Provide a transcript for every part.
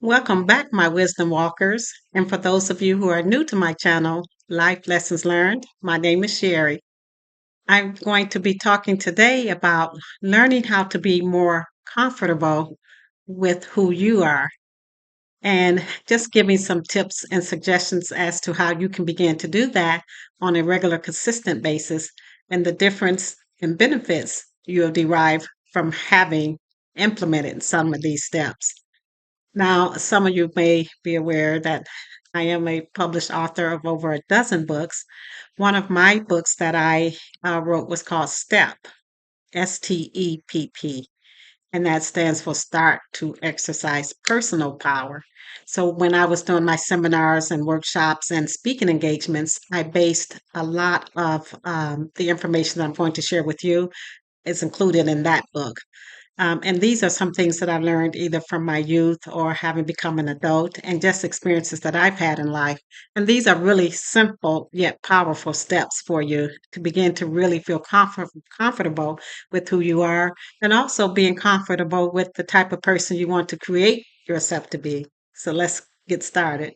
Welcome back, my wisdom walkers. And for those of you who are new to my channel, Life Lessons Learned, my name is Sherry. I'm going to be talking today about learning how to be more comfortable with who you are and just giving some tips and suggestions as to how you can begin to do that on a regular, consistent basis and the difference and benefits you'll derive from having implemented some of these steps. Now, some of you may be aware that I am a published author of over a dozen books. One of my books that I wrote was called STEP, STEPP, and that stands for Start to Exercise Personal Power. So, when I was doing my seminars and workshops and speaking engagements, I based a lot of the information that I'm going to share with you is included in that book. And these are some things that I've learned either from my youth or having become an adult and just experiences that I've had in life. And these are really simple yet powerful steps for you to begin to really feel comfortable with who you are and also being comfortable with the type of person you want to create yourself to be. So let's get started.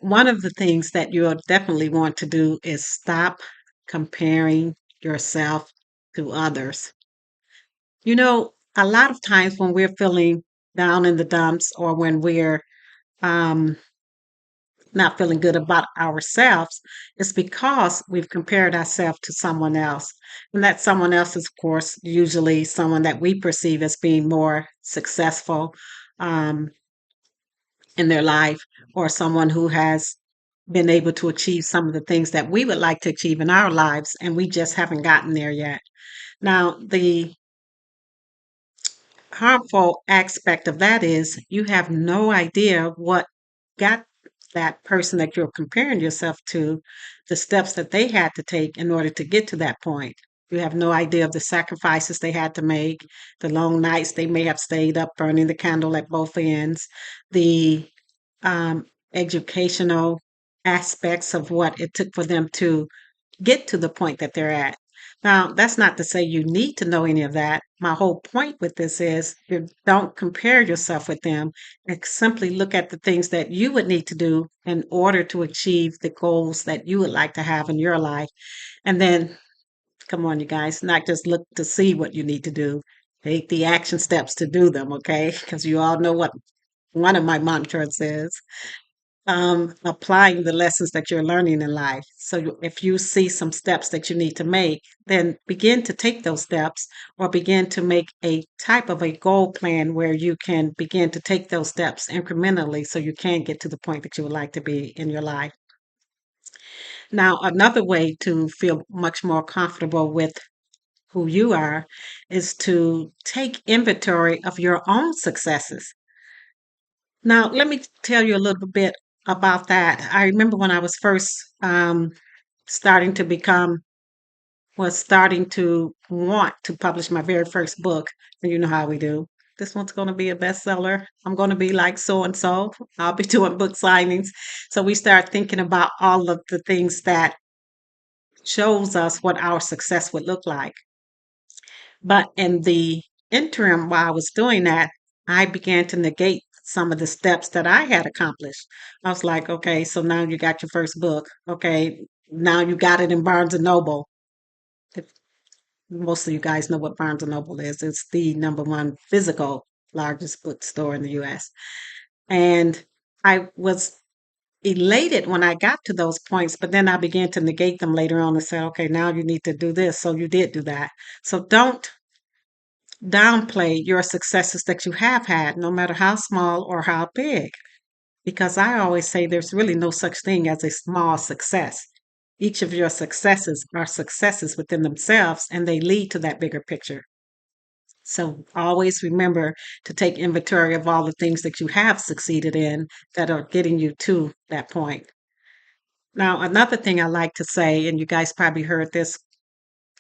One of the things that you'll definitely want to do is stop comparing yourself to others. A lot of times when we're feeling down in the dumps or when we're um, not feeling good about ourselves, it's because we've compared ourselves to someone else. And that someone else is, of course, usually someone that we perceive as being more successful um, in their life or someone who has been able to achieve some of the things that we would like to achieve in our lives, and we just haven't gotten there yet. Now, the harmful aspect of that is you have no idea what got that person that you're comparing yourself to, the steps that they had to take in order to get to that point. You have no idea of the sacrifices they had to make, the long nights they may have stayed up burning the candle at both ends, the um, educational aspects of what it took for them to get to the point that they're at. Now, that's not to say you need to know any of that. My whole point with this is you don't compare yourself with them and simply look at the things that you would need to do in order to achieve the goals that you would like to have in your life. And then, come on, you guys, not just look to see what you need to do. Take the action steps to do them, okay? Because you all know what one of my mantras is applying the lessons that you're learning in life. So if you see some steps that you need to make, then begin to take those steps or begin to make a type of a goal plan where you can begin to take those steps incrementally so you can get to the point that you would like to be in your life. Now, another way to feel much more comfortable with who you are is to take inventory of your own successes. Now, let me tell you a little bit about that. I remember when I was first starting to become, was starting to want to publish my very first book. And you know how we do. This one's going to be a bestseller. I'm going to be like so and so. I'll be doing book signings. So we start thinking about all of the things that shows us what our success would look like. But in the interim, while I was doing that, I began to negate some of the steps that I had accomplished. I was like, okay, so now you got your first book. Okay, now you got it in Barnes and Noble. If most of you guys know what Barnes and Noble is, it's the number one physical largest bookstore in the US. And I was elated when I got to those points, but then I began to negate them later on and say, okay, now you need to do this. So you did do that. So don't downplay your successes that you have had, no matter how small or how big. Because I always say there's really no such thing as a small success. Each of your successes are successes within themselves and they lead to that bigger picture. So always remember to take inventory of all the things that you have succeeded in that are getting you to that point. Now, another thing I like to say, and you guys probably heard this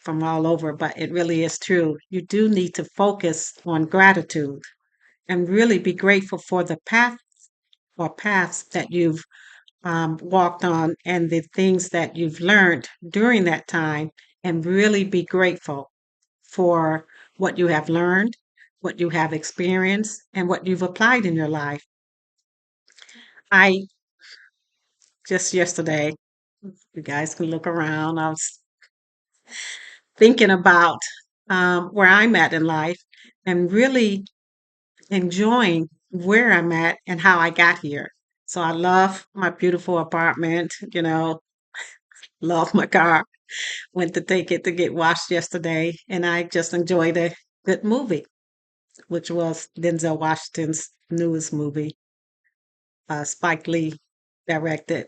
from all over, but it really is true. You do need to focus on gratitude and really be grateful for the path or paths that you've walked on and the things that you've learned during that time, and really be grateful for what you have learned, what you have experienced, and what you've applied in your life. I just yesterday, you guys can look around, I was thinking about where I'm at in life and really enjoying where I'm at and how I got here. So I love my beautiful apartment, love my car. Went to take it to get washed yesterday, and I just enjoyed a good movie, which was Denzel Washington's newest movie, Spike Lee directed,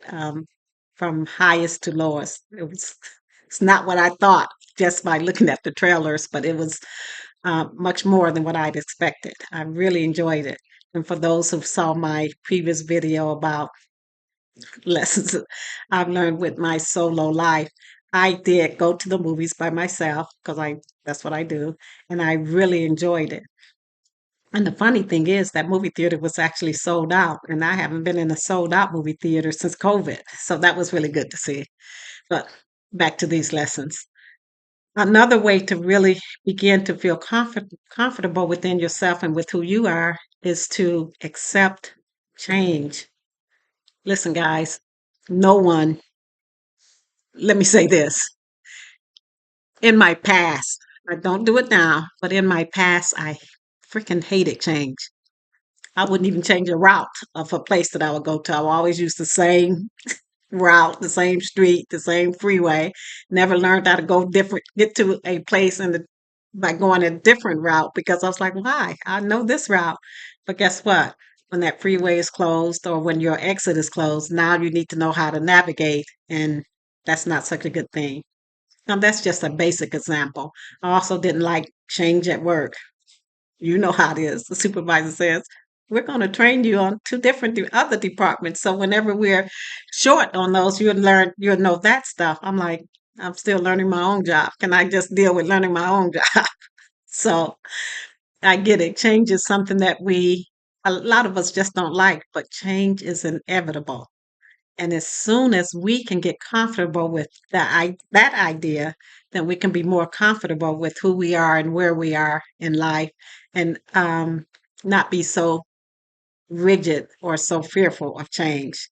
from highest to lowest. It's not what I thought just by looking at the trailers, but it was much more than what I'd expected. I really enjoyed it. And for those who saw my previous video about lessons I've learned with my solo life, I did go to the movies by myself because I that's what I do, and I really enjoyed it. And the funny thing is that movie theater was actually sold out, and I haven't been in a sold out movie theater since COVID. So that was really good to see. But back to these lessons. Another way to really begin to feel comfortable within yourself and with who you are is to accept change. Listen, guys, no one, let me say this. In my past, I don't do it now, but in my past, I freaking hated change. I wouldn't even change a route of a place that I would go to. I would always use the same route, the same street, the same freeway. Never learned how to get to a place by going a different route because I was like, why? I know this route. But guess what? When that freeway is closed or when your exit is closed, now you need to know how to navigate. And that's not such a good thing. Now, that's just a basic example. I also didn't like change at work. You know how it is. The supervisor says, we're going to train you on two different other departments. So whenever we're short on those, you'll know that stuff. I'm like, I'm still learning my own job. Can I just deal with learning my own job? So I get it. Change is something that a lot of us just don't like, but change is inevitable. And as soon as we can get comfortable with that idea, then we can be more comfortable with who we are and where we are in life and not be so rigid or so fearful of change.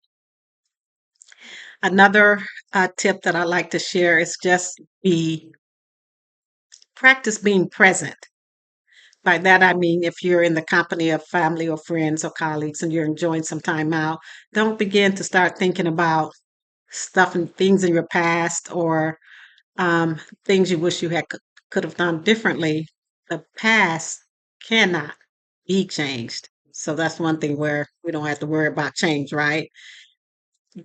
Another tip that I like to share is just practice being present. By that, I mean, if you're in the company of family or friends or colleagues and you're enjoying some time out, don't begin to start thinking about stuff and things in your past or things you wish you could have done differently. The past cannot be changed. So that's one thing where we don't have to worry about change, right?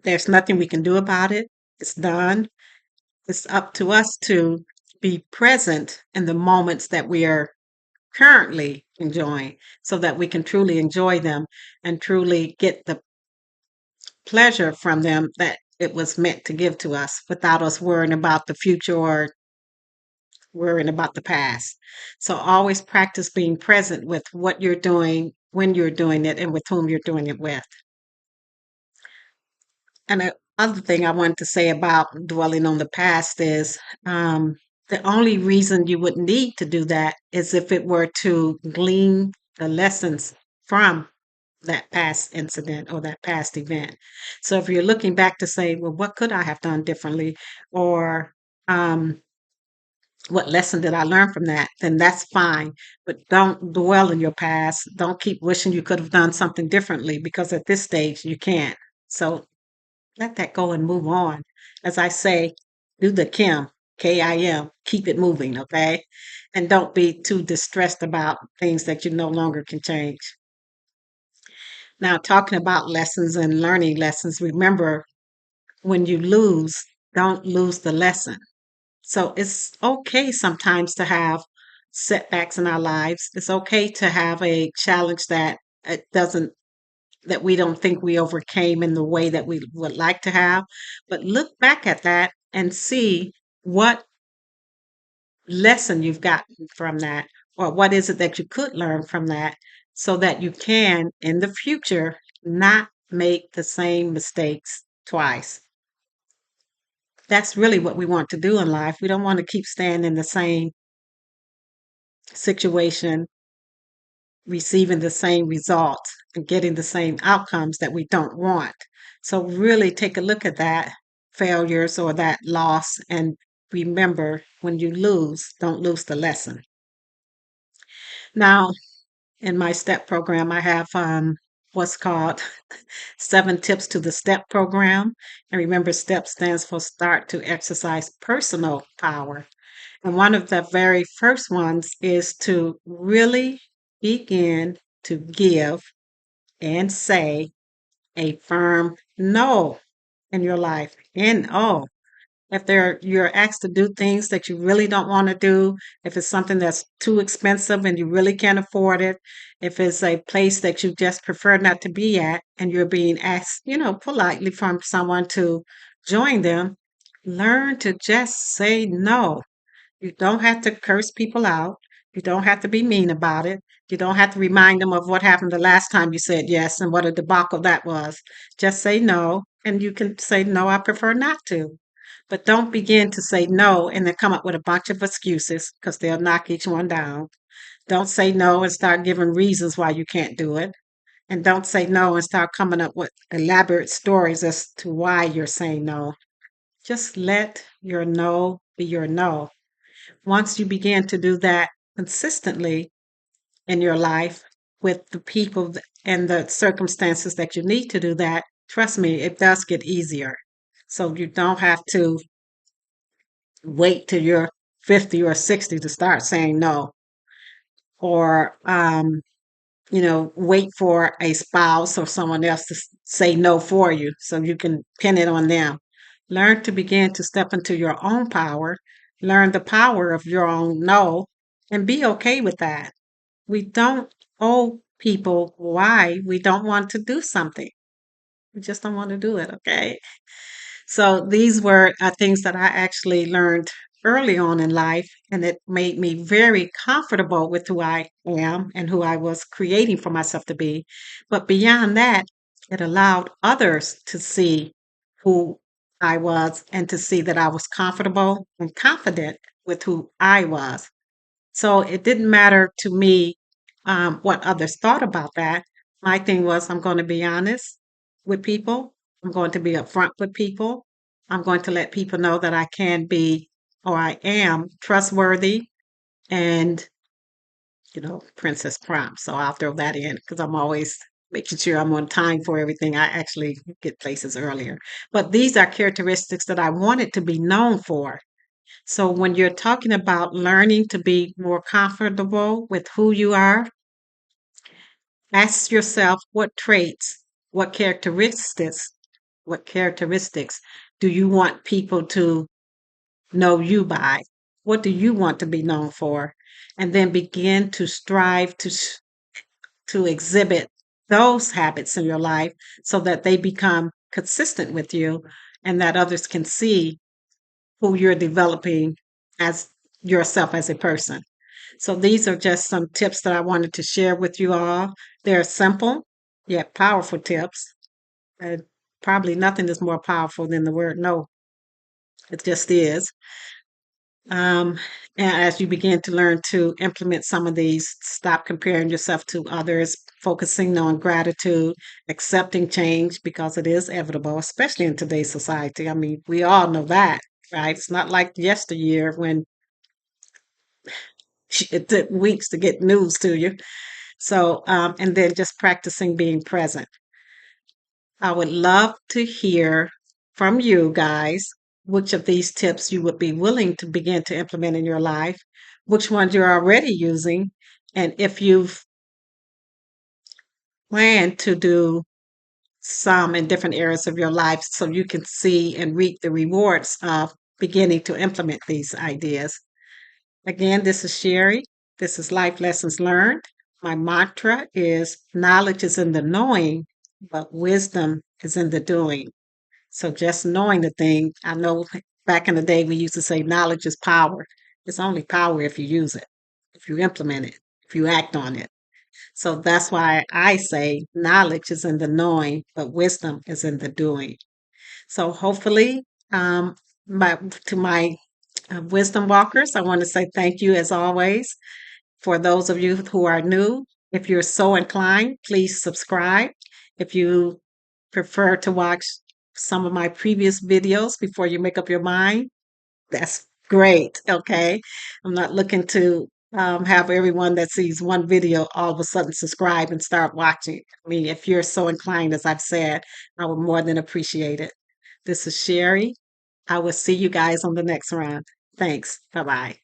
There's nothing we can do about it. It's done. It's up to us to be present in the moments that we are currently enjoying so that we can truly enjoy them and truly get the pleasure from them that it was meant to give to us without us worrying about the future or worrying about the past. So always practice being present with what you're doing, when you're doing it, and with whom you're doing it with. And the other thing I wanted to say about dwelling on the past is the only reason you would need to do that is if it were to glean the lessons from that past incident or that past event. So if you're looking back to say, well, what could I have done differently? Or um, what lesson did I learn from that? Then that's fine. But don't dwell in your past. Don't keep wishing you could have done something differently because at this stage you can't. So let that go and move on. As I say, do the Kim, KIM, keep it moving, okay? And don't be too distressed about things that you no longer can change. Now, talking about lessons and learning lessons, remember when you lose, don't lose the lesson. So it's okay sometimes to have setbacks in our lives. It's okay to have a challenge that it doesn't that we don't think we overcame in the way that we would like to have. But look back at that and see what lesson you've gotten from that, or what is it that you could learn from that, so that you can, in the future, not make the same mistakes twice. That's really what we want to do in life. We don't want to keep staying in the same situation receiving the same results and getting the same outcomes that we don't want. So, really take a look at that failures or that loss and remember when you lose, don't lose the lesson. Now, in my STEP program, I have what's called Seven Tips to the STEP program. And remember, STEP stands for Start to Exercise Personal Power. And one of the very first ones is to really begin to give and say a firm no in your life. No. If you're asked to do things that you really don't want to do, if it's something that's too expensive and you really can't afford it, if it's a place that you just prefer not to be at and you're being asked, politely from someone to join them, learn to just say no. You don't have to curse people out. You don't have to be mean about it. You don't have to remind them of what happened the last time you said yes and what a debacle that was. Just say no, and you can say, no, I prefer not to. But don't begin to say no and then come up with a bunch of excuses because they'll knock each one down. Don't say no and start giving reasons why you can't do it. And don't say no and start coming up with elaborate stories as to why you're saying no. Just let your no be your no. Once you begin to do that consistently in your life with the people and the circumstances that you need to do that, trust me, it does get easier. So you don't have to wait till you're 50 or 60 to start saying no, or, wait for a spouse or someone else to say no for you so you can pin it on them. Learn to begin to step into your own power, learn the power of your own no, and be okay with that. We don't owe people why we don't want to do something. We just don't want to do it, okay? So these were things that I actually learned early on in life, and it made me very comfortable with who I am and who I was creating for myself to be. But beyond that, it allowed others to see who I was and to see that I was comfortable and confident with who I was. So it didn't matter to me what others thought about that. My thing was, I'm going to be honest with people. I'm going to be upfront with people. I'm going to let people know that I can be or I am trustworthy and, Princess Prompt. So I'll throw that in because I'm always making sure I'm on time for everything. I actually get places earlier. But these are characteristics that I wanted to be known for. So when you're talking about learning to be more comfortable with who you are, ask yourself what traits, what characteristics do you want people to know you by? What do you want to be known for? And then begin to strive to exhibit those habits in your life so that they become consistent with you and that others can see who you're developing as yourself as a person. So these are just some tips that I wanted to share with you all. They're simple yet powerful tips. And probably nothing is more powerful than the word no. It just is. Um, and as you begin to learn to implement some of these, stop comparing yourself to others, focusing on gratitude, accepting change because it is inevitable, especially in today's society. I mean, we all know that, right? It's not like yesteryear when it took weeks to get news to you. So, and then just practicing being present. I would love to hear from you guys which of these tips you would be willing to begin to implement in your life, which ones you're already using, and if you've planned to do some in different areas of your life so you can see and reap the rewards of beginning to implement these ideas. Again, this is Sherry. This is Life Lessons Learned. My mantra is knowledge is in the knowing, but wisdom is in the doing. So just knowing the thing, I know back in the day we used to say knowledge is power. It's only power if you use it, if you implement it, if you act on it. So that's why I say knowledge is in the knowing, but wisdom is in the doing. So hopefully, um, to my wisdom walkers, I want to say thank you as always. For those of you who are new, If you're so inclined, please subscribe. If you prefer to watch some of my previous videos before you make up your mind, that's great. Okay. I'm not looking to have everyone that sees one video all of a sudden subscribe and start watching. I mean, if you're so inclined, as I've said, I would more than appreciate it. This is Sherry. I will see you guys on the next round. Thanks. Bye bye.